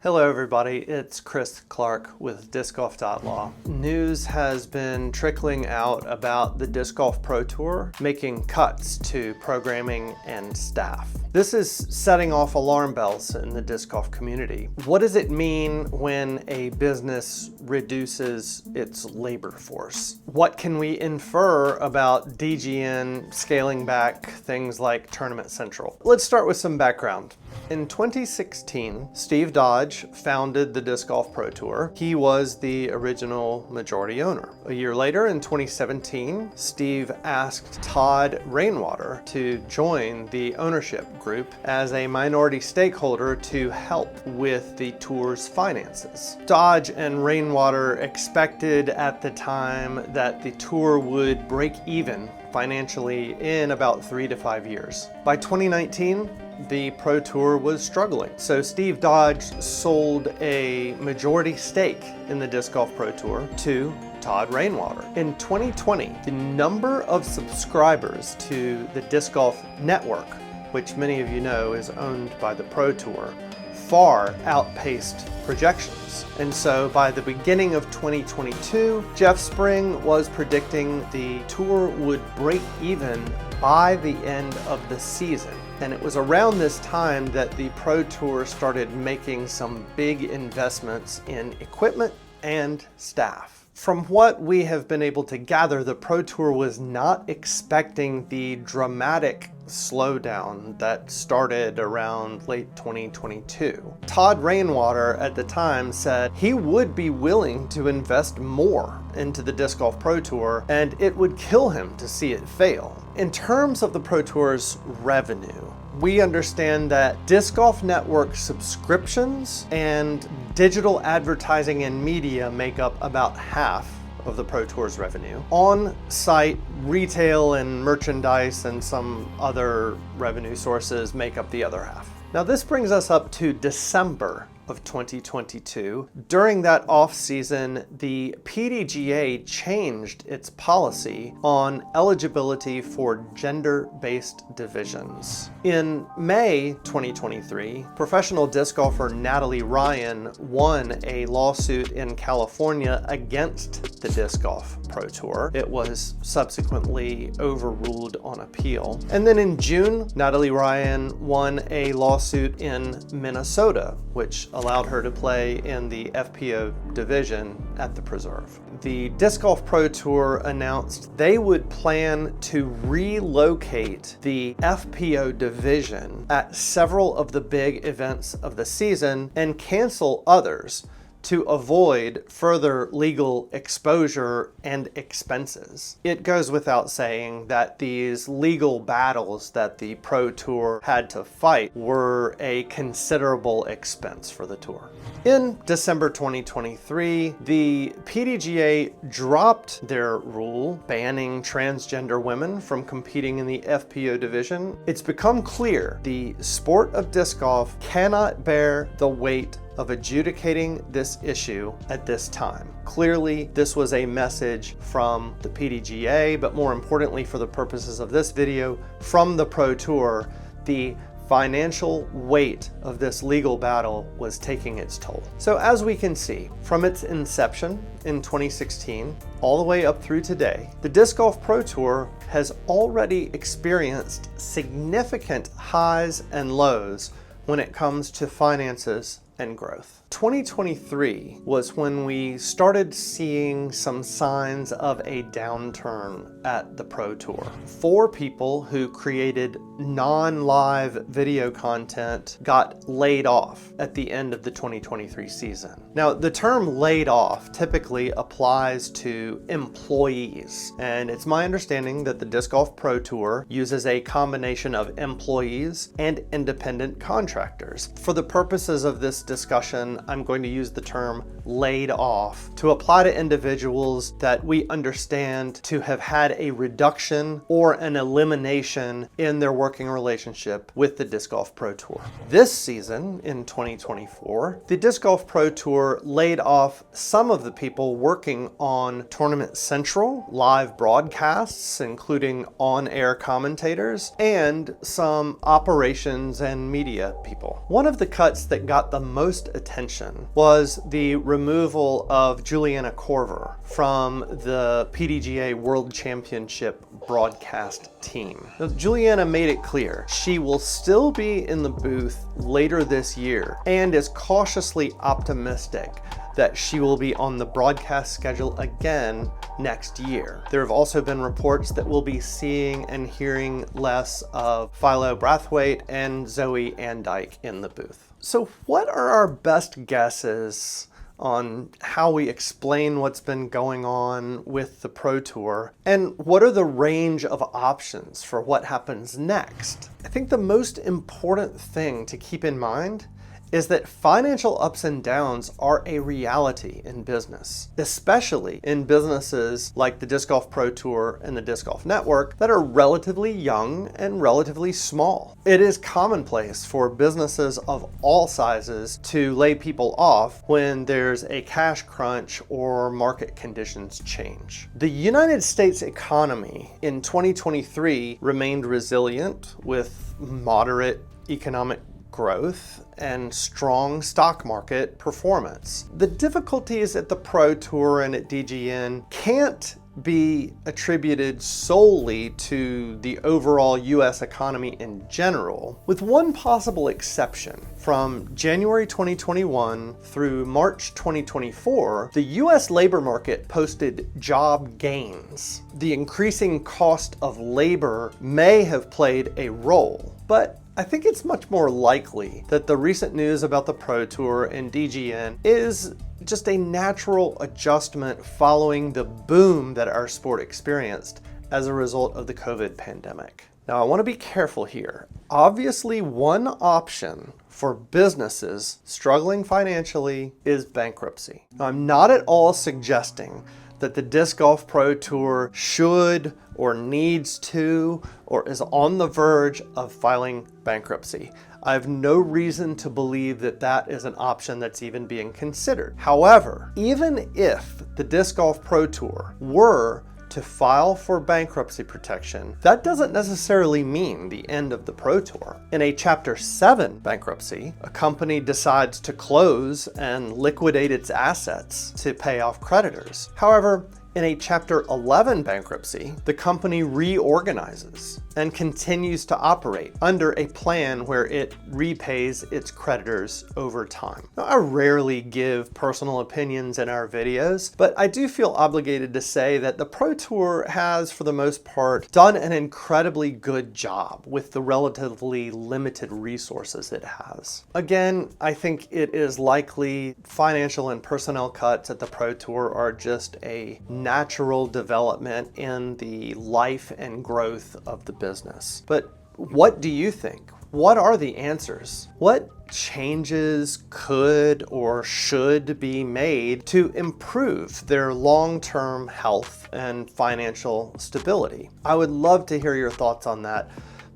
Hello everybody, it's Chris Clark with DiscGolf.law. News has been trickling out about the Disc Golf Pro Tour making cuts to programming and staff. This is setting off alarm bells in the disc golf community. What does it mean when a business reduces its labor force? What can we infer about DGN scaling back things like Tournament Central? Let's start with some background. In 2016, Steve Dodge founded the Disc Golf Pro Tour. He was the original majority owner. A year later, in 2017, Steve asked Todd Rainwater to join the ownership group as a minority stakeholder to help with the tour's finances. Dodge and Rainwater expected at the time that the tour would break even financially in about 3 to 5 years. By 2019, the Pro Tour was struggling. So Steve Dodge sold a majority stake in the Disc Golf Pro Tour to Todd Rainwater. In 2020, the number of subscribers to the Disc Golf Network, which many of you know is owned by the Pro Tour, far outpaced projections. And so by the beginning of 2022, Jeff Spring was predicting the tour would break even by the end of the season. And it was around this time that the Pro Tour started making some big investments in equipment and staff. From what we have been able to gather, the Pro Tour was not expecting the dramatic slowdown that started around late 2022. Todd Rainwater at the time said he would be willing to invest more into the Disc Golf Pro Tour and it would kill him to see it fail. In terms of the Pro Tour's revenue, we understand that Disc Golf Network subscriptions and digital advertising and media make up about half of the Pro Tour's revenue. On-site retail and merchandise and some other revenue sources make up the other half. Now this brings us up to December of 2022. During that off-season, the PDGA changed its policy on eligibility for gender-based divisions. In May 2023, professional disc golfer Natalie Ryan won a lawsuit in California against the Disc Golf Pro Tour. It was subsequently overruled on appeal. And then in June, Natalie Ryan won a lawsuit in Minnesota, which allowed her to play in the FPO division at the Preserve. The Disc Golf Pro Tour announced they would plan to relocate the FPO division at several of the big events of the season and cancel others to avoid further legal exposure and expenses. It goes without saying that these legal battles that the Pro Tour had to fight were a considerable expense for the tour. In December 2023, the PDGA dropped their rule banning transgender women from competing in the FPO division. It's become clear the sport of disc golf cannot bear the weight of adjudicating this issue at this time. Clearly, this was a message from the PDGA, but more importantly for the purposes of this video, from the Pro Tour. The financial weight of this legal battle was taking its toll. So as we can see, from its inception in 2016 all the way up through today, the Disc Golf Pro Tour has already experienced significant highs and lows when it comes to finances and growth. 2023 was when we started seeing some signs of a downturn at the Pro Tour. 4 people who created non-live video content got laid off at the end of the 2023 season. Now, the term laid off typically applies to employees, and it's my understanding that the Disc Golf Pro Tour uses a combination of employees and independent contractors. For the purposes of this discussion, I'm going to use the term laid off to apply to individuals that we understand to have had a reduction or an elimination in their working relationship with the Disc Golf Pro Tour. This season, in 2024, the Disc Golf Pro Tour laid off some of the people working on Tournament Central, live broadcasts, including on-air commentators, and some operations and media people. One of the cuts that got the most attention was the removal of Juliana Korver from the PDGA World Championship broadcast team. Now, Juliana made it clear she will still be in the booth later this year and is cautiously optimistic that she will be on the broadcast schedule again next year. There have also been reports that we'll be seeing and hearing less of Philo Brathwaite and Zoe Andyke in the booth. So what are our best guesses on how we explain what's been going on with the Pro Tour, and what are the range of options for what happens next? I think the most important thing to keep in mind is that financial ups and downs are a reality in business, especially in businesses like the Disc Golf Pro Tour and the Disc Golf Network that are relatively young and relatively small. It is commonplace for businesses of all sizes to lay people off when there's a cash crunch or market conditions change. The United States economy in 2023 remained resilient with moderate economic growth and strong stock market performance. The difficulties at the Pro Tour and at DGN can't be attributed solely to the overall US economy in general, with one possible exception. From January 2021 through March 2024, the US labor market posted job gains. The increasing cost of labor may have played a role, but I think it's much more likely that the recent news about the Pro Tour and DGN is just a natural adjustment following the boom that our sport experienced as a result of the COVID pandemic. Now, I want to be careful here. Obviously, one option for businesses struggling financially is bankruptcy. Now, I'm not at all suggesting that the Disc Golf Pro Tour should or needs to or is on the verge of filing bankruptcy. I have no reason to believe that that is an option that's even being considered. However, even if the Disc Golf Pro Tour were to file for bankruptcy protection, that doesn't necessarily mean the end of the Pro Tour. In a Chapter 7 bankruptcy, a company decides to close and liquidate its assets to pay off creditors. However, in a Chapter 11 bankruptcy, the company reorganizes and continues to operate under a plan where it repays its creditors over time. Now, I rarely give personal opinions in our videos, but I do feel obligated to say that the Pro Tour has, for the most part, done an incredibly good job with the relatively limited resources it has. Again, I think it is likely financial and personnel cuts at the Pro Tour are just a natural development in the life and growth of the business. But what do you think? What are the answers? What changes could or should be made to improve their long-term health and financial stability? I would love to hear your thoughts on that.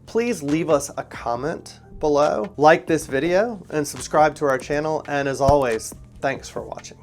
Please leave us a comment below, like this video, and subscribe to our channel. And as always, thanks for watching.